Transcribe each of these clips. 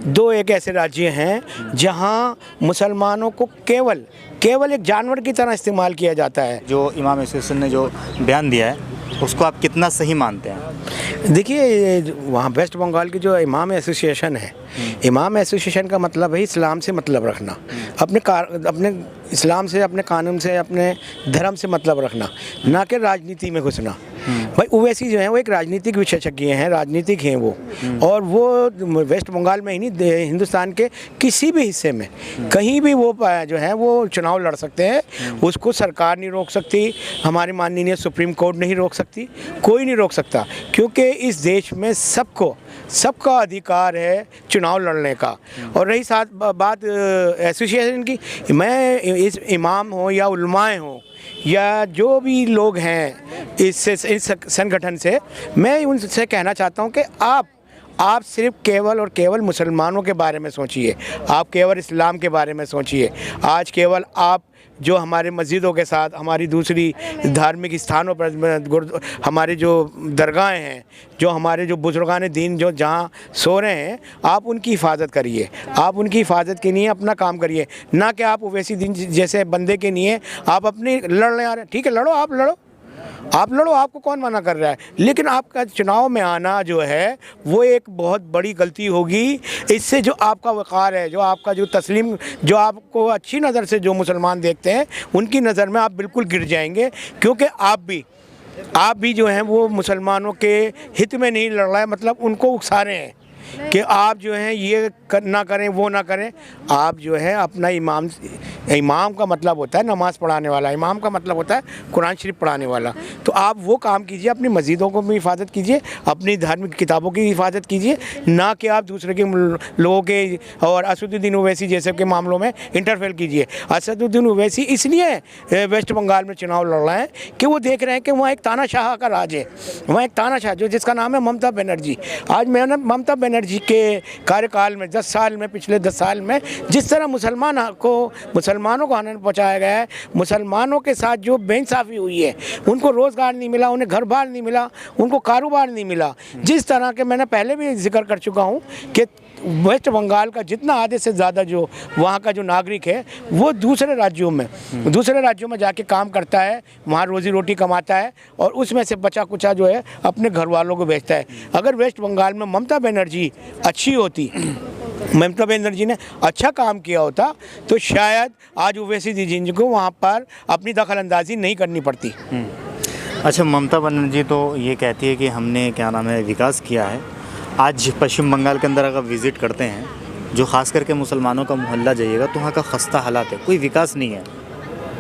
दो एक ऐसे राज्य हैं जहां मुसलमानों को केवल एक जानवर की तरह इस्तेमाल किया जाता है। जो इमाम एसोसिएशन ने जो बयान दिया है उसको आप कितना सही मानते हैं? देखिए, वहाँ वेस्ट बंगाल की जो इमाम एसोसिएशन है, इमाम एसोसिएशन का मतलब है इस्लाम से मतलब रखना, अपने इस्लाम से, अपने कानून से, अपने धर्म से मतलब रखना, ना कि राजनीति में घुसना। भाई ओवैसी जो है वो एक राजनीतिक विशेषज्ञ हैं, राजनीतिक हैं वो, और वो वेस्ट बंगाल में ही नहीं, हिंदुस्तान के किसी भी हिस्से में कहीं भी वो जो है वो चुनाव लड़ सकते हैं। उसको सरकार नहीं रोक सकती, हमारी माननीय सुप्रीम कोर्ट नहीं रोक सकती, कोई नहीं रोक सकता, क्योंकि इस देश में सबका अधिकार है चुनाव लड़ने का। और रही बात एसोसिएशन की, मैं इस इमाम हो या उलमाए हो या जो भी लोग हैं इस संगठन से, मैं उनसे कहना चाहता हूं कि आप सिर्फ केवल और केवल मुसलमानों के बारे में सोचिए, आप केवल इस्लाम के बारे में सोचिए। आज केवल आप जो हमारे मस्जिदों के साथ, हमारी दूसरी धार्मिक स्थानों पर, हमारे जो दरगाहें हैं, जो हमारे जो बुजुर्गान दीन जो जहाँ सो रहे हैं, आप उनकी हिफाजत करिए। आप उनकी हिफाजत के लिए अपना काम करिए, ना कि आप ओवैसी दिन जैसे बंदे के लिए आप अपनी लड़ने आ रहे हैं। ठीक है, लड़ो, आप लड़ो, आपको कौन मना कर रहा है, लेकिन आपका चुनाव में आना जो है वो एक बहुत बड़ी गलती होगी। इससे जो आपका वक़ार है, जो आपका जो तस्लीम, जो आपको अच्छी नज़र से जो मुसलमान देखते हैं, उनकी नज़र में आप बिल्कुल गिर जाएंगे, क्योंकि आप भी जो हैं वो मुसलमानों के हित में नहीं लड़ रहा है, मतलब उनको उकसा रहे हैं कि आप जो हैं ये ना करें, वो ना करें। आप जो है अपना इमाम का मतलब होता है नमाज पढ़ाने वाला, इमाम का मतलब होता है कुरान शरीफ पढ़ाने वाला। तो आप वो काम कीजिए, अपनी मस्जिदों को भी हिफाजत कीजिए, अपनी धार्मिक किताबों की हिफाजत कीजिए, ना कि आप दूसरे के लोगों के और असदुद्दीन ओवैसी जैसे के मामलों में इंटरफेयर कीजिए। असदुद्दीन ओवैसी इसलिए वेस्ट बंगाल में चुनाव लड़ रहे हैं कि वो देख रहे हैं कि वहाँ एक तानाशाह का राज है, वहाँ एक तानाशाह जो जिसका नाम है ममता बनर्जी। आज मैंने ममता बनर्जी के कार्यकाल में 10 साल में, पिछले 10 साल में जिस तरह मुसलमानों को आनंद पहुंचाया गया है, मुसलमानों के साथ जो बेइंसाफ़ी हुई है, उनको रोज़गार नहीं मिला, उन्हें घर बार नहीं मिला, उनको कारोबार नहीं मिला। जिस तरह के मैंने पहले भी जिक्र कर चुका हूं कि वेस्ट बंगाल का जितना आधे से ज़्यादा जो वहाँ का जो नागरिक है वो दूसरे राज्यों में जाके काम करता है, वहाँ रोज़ी रोटी कमाता है और उसमें से बचा कुचा जो है अपने घर वालों को बेचता है। अगर वेस्ट बंगाल में ममता बनर्जी अच्छी होती, ममता बनर्जी ने अच्छा काम किया होता, तो शायद आज ओवैसी जी को वहाँ पर अपनी दखलंदाजी नहीं करनी पड़ती। अच्छा, ममता बनर्जी तो ये कहती है कि हमने क्या नाम है विकास किया है। आज पश्चिम बंगाल के अंदर अगर विज़िट करते हैं, जो ख़ास करके मुसलमानों का मोहल्ला जाइएगा तो वहाँ का खस्ता हालात है, कोई विकास नहीं है।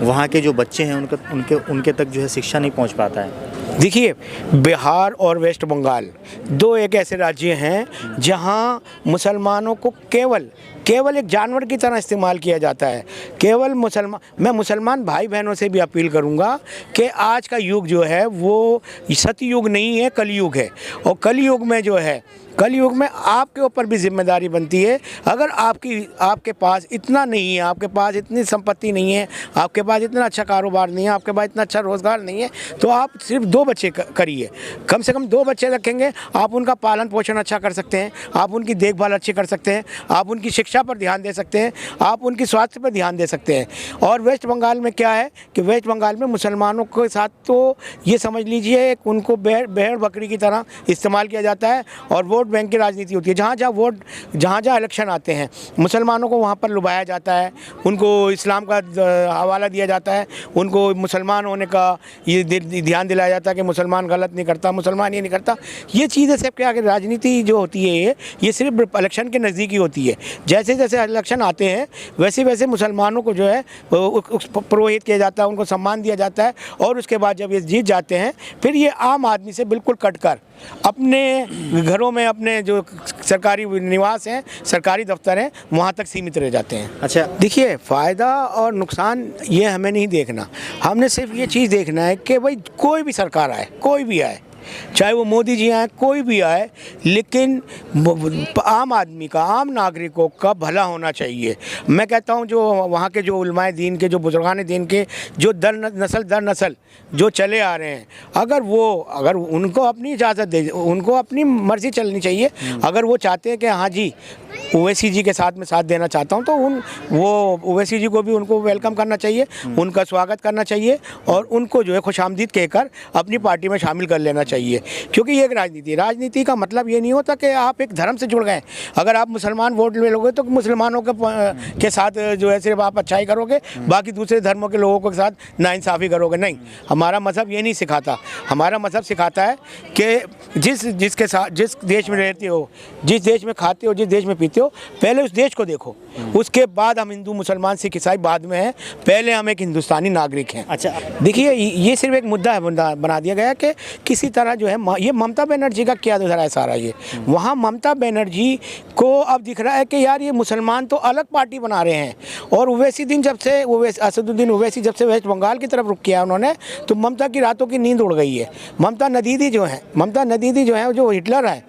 वहाँ के जो बच्चे हैं उनके तक जो है शिक्षा नहीं पहुँच पाता है। देखिए, बिहार और वेस्ट बंगाल दो एक ऐसे राज्य हैं जहां मुसलमानों को केवल एक जानवर की तरह इस्तेमाल किया जाता है। मैं मुसलमान भाई बहनों से भी अपील करूंगा कि आज का युग जो है वो सतयुग नहीं है, कलयुग है। और कलयुग में आपके ऊपर भी जिम्मेदारी बनती है। अगर आपके पास इतना नहीं है, आपके पास इतनी संपत्ति नहीं है, आपके पास इतना अच्छा कारोबार नहीं है, आपके पास इतना अच्छा रोज़गार नहीं है, तो आप सिर्फ 2 बच्चे करिए। कम से कम 2 बच्चे रखेंगे, आप उनका पालन पोषण अच्छा कर सकते हैं, आप उनकी देखभाल अच्छी कर सकते हैं, आप उनकी शिक्षा पर ध्यान दे सकते हैं, आप उनकी स्वास्थ्य पर ध्यान दे सकते हैं। और वेस्ट बंगाल में क्या है कि वेस्ट बंगाल में मुसलमानों के साथ तो ये समझ लीजिए उनको भेड़ बकरी की तरह इस्तेमाल किया जाता है और वोट बैंक की राजनीति होती है। जहाँ जहाँ इलेक्शन आते हैं मुसलमानों को वहाँ पर लुभाया जाता है, उनको इस्लाम का हवाला दिया जाता है, उनको मुसलमान होने का ये ध्यान दिलाया जाता है कि मुसलमान गलत नहीं करता, मुसलमान ये नहीं करता। ये चीज़ें सब क्या कि राजनीति जो होती है ये सिर्फ इलेक्शन के नज़दीक ही होती है। जैसे जैसे इलेक्शन आते हैं वैसे वैसे मुसलमानों को जो है पुरोहित किया जाता है, उनको सम्मान दिया जाता है, और उसके बाद जब ये जीत जाते हैं फिर ये आम आदमी से बिल्कुल कटकर अपने घरों में, अपने जो सरकारी निवास हैं, सरकारी दफ्तर हैं, वहाँ तक सीमित रह जाते हैं। अच्छा, देखिए, फ़ायदा और नुकसान ये हमें नहीं देखना, हमने सिर्फ ये चीज़ देखना है कि भाई कोई भी सरकार आए, कोई भी आए, चाहे वो मोदी जी आए, कोई भी आए, लेकिन आम आदमी का, आम नागरिकों का भला होना चाहिए। मैं कहता हूँ जो वहाँ के जो उलमाए दीन के, जो बुजुर्गान दीन के, जो नस्ल दर नस्ल जो चले आ रहे हैं, अगर उनको अपनी इजाज़त दे, उनको अपनी मर्ज़ी चलनी चाहिए। अगर वो चाहते हैं कि हाँ जी ओवैसी जी के साथ में साथ देना चाहता हूँ, तो वो ओवैसी जी को भी उनको वेलकम करना चाहिए, उनका स्वागत करना चाहिए और उनको जो है खुशामदीद कहकर अपनी पार्टी में शामिल कर लेना चाहिए। क्योंकि ये एक राजनीति का मतलब ये नहीं होता कि आप एक धर्म से जुड़ गए। अगर आप मुसलमान वोट ले लोगे तो मुसलमानों के साथ जो है सिर्फ आप अच्छाई करोगे, बाकी दूसरे धर्मों के लोगों के साथ नाइंसाफ़ी करोगे। नहीं, हमारा मज़हब ये नहीं सिखाता। हमारा मज़हब सिखाता है कि जिसके साथ, जिस देश में रहते हो, जिस देश में खाते हो, जिस देश में पीते हो, पहले उस देश को देखो, उसके बाद हम हिंदू मुसलमान सिख ईसाई बाद में हैं, पहले हम एक हिंदुस्तानी नागरिक हैं। अच्छा, देखिए ये सिर्फ एक मुद्दा है, बना दिया गया कि किसी तरह जो है ये ममता बनर्जी का क्या दिख रहा है सारा ये। वहाँ ममता बनर्जी को अब दिख रहा है कि यार ये मुसलमान तो अलग पार्टी बना रहे हैं। और ओवैसी असदुद्दीन ओवैसी जब से वेस्ट बंगाल की तरफ रुख किया उन्होंने, तो ममता की रातों की नींद उड़ गई है। ममता नदीदी जो है जो हिटलर है,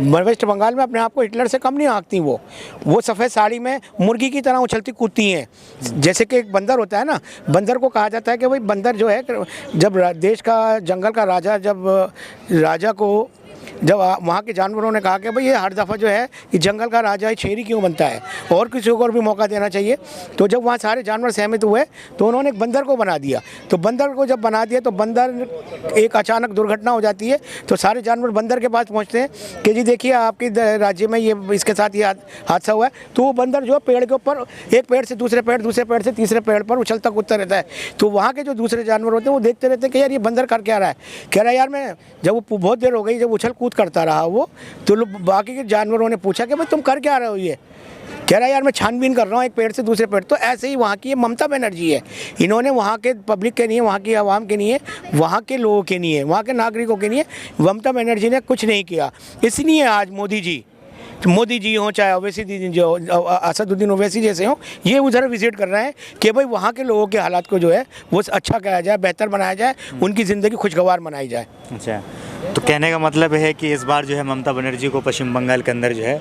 वेस्ट बंगाल में अपने आप को हिटलर से कम नहीं आंकती। वो सफ़ेद साड़ी में मुर्गी की तरह उछलती कूदती हैं। जैसे कि एक बंदर होता है ना, बंदर को कहा जाता है कि भाई बंदर जो है, जब देश का जंगल का राजा, जब वहाँ के जानवरों ने कहा कि भाई ये हर दफ़ा जो है ये जंगल का राजा है, शेरी क्यों बनता है, और किसी को और भी मौका देना चाहिए। तो जब वहाँ सारे जानवर सहमत हुए तो उन्होंने एक बंदर को बना दिया। तो बंदर को जब बना दिया तो बंदर एक अचानक दुर्घटना हो जाती है, तो सारे जानवर बंदर के पास पहुँचते हैं कि जी देखिए आपके राज्य में ये इसके साथ ये हादसा हुआ है। तो वो बंदर जो है पेड़ के ऊपर, एक पेड़ से दूसरे पेड़, दूसरे पेड़ से तीसरे पेड़ पर उछलता कूदता रहता है। तो वहाँ के जो दूसरे जानवर होते हैं वो देखते रहते हैं कि यार ये बंदर कर क्या रहा है। कह रहा है यार मैं, जब वो बहुत देर हो गई जब उछल कूद करता रहा वो, तो बाकी के जानवरों ने पूछा कि भाई तुम कर क्या रहे हो ये। कह रहा है यार मैं छानबीन कर रहा हूँ एक पेड़ से दूसरे पेड़। तो ऐसे ही वहाँ की ये ममता बनर्जी है। इन्होंने वहाँ के पब्लिक के लिए, वहाँ की आवाम के लिए, वहाँ के लोगों के लिए, वहाँ के नागरिकों के लिए ममता बनर्जी ने कुछ नहीं किया। इसलिए आज मोदी जी हों, चाहे ओवैसी जो असदुद्दीन ओवैसी जैसे हों, ये उधर विजिट कर रहे हैं कि भाई वहाँ के लोगों के हालात को जो है वो अच्छा किया जाए, बेहतर बनाया जाए, उनकी ज़िंदगी खुशगवार बनाई जाए। अच्छा, तो कहने का मतलब है कि इस बार जो है ममता बनर्जी को पश्चिम बंगाल के अंदर जो है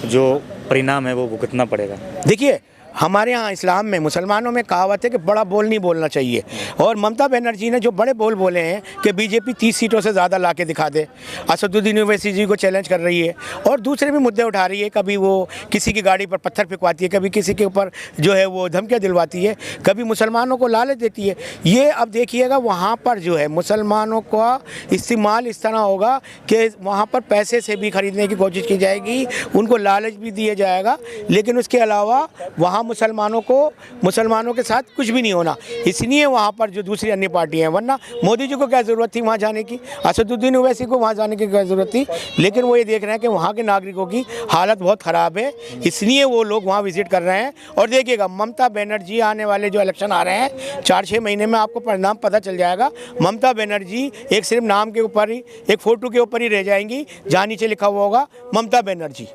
जो परिणाम है वो भुगतना पड़ेगा। देखिए हमारे यहाँ इस्लाम में, मुसलमानों में कहावत है कि बड़ा बोल नहीं बोलना चाहिए। और ममता बनर्जी ने जो बड़े बोल बोले हैं कि बीजेपी 30 सीटों से ज़्यादा ला के दिखा दे, असदुद्दीन ओवैसी जी को चैलेंज कर रही है और दूसरे भी मुद्दे उठा रही है। कभी वो किसी की गाड़ी पर पत्थर फेंकवाती है, कभी किसी के ऊपर जो है वो धमकियाँ दिलवाती है, कभी मुसलमानों को लालच देती है। ये अब देखिएगा वहाँ पर जो है मुसलमानों का इस्तेमाल इस तरह होगा कि वहाँ पर पैसे से भी ख़रीदने की कोशिश की जाएगी, उनको लालच भी दिया जाएगा, लेकिन उसके अलावा वहाँ मुसलमानों के साथ कुछ भी नहीं होना। इसलिए वहाँ पर जो दूसरी अन्य पार्टियाँ हैं, वरना मोदी जी को क्या ज़रूरत थी वहाँ जाने की, असदुद्दीन ओवैसी को वहाँ जाने की क्या ज़रूरत थी। लेकिन वो ये देख रहे हैं कि वहाँ के नागरिकों की हालत बहुत ख़राब है, इसलिए वो लोग वहाँ विजिट कर रहे हैं। और देखिएगा ममता बनर्जी आने वाले जो इलेक्शन आ रहे हैं 4-6 महीने में आपको परिणाम पता चल जाएगा। ममता बनर्जी एक सिर्फ नाम के ऊपर ही, एक फ़ोटो के ऊपर ही रह जाएंगी, जहाँ नीचे लिखा हुआ होगा ममता बनर्जी।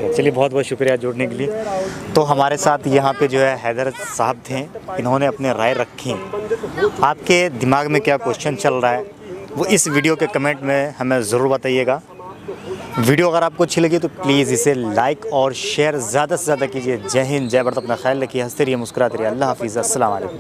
चलिए, बहुत बहुत शुक्रिया जुड़ने के लिए। तो हमारे साथ यहाँ पे जो है हैदर साहब थे, इन्होंने अपने राय रखी। आपके दिमाग में क्या क्वेश्चन चल रहा है वो इस वीडियो के कमेंट में हमें ज़रूर बताइएगा। वीडियो अगर आपको अच्छी लगी तो प्लीज़ इसे लाइक और शेयर ज़्यादा से ज़्यादा कीजिए। जय हिंद, जय भारत, अपना ख्याल रखिए, हंसते रहिए, मुस्कुराते रहिए। अल्लाह हाफिज़, अस्सलाम वालेकुम।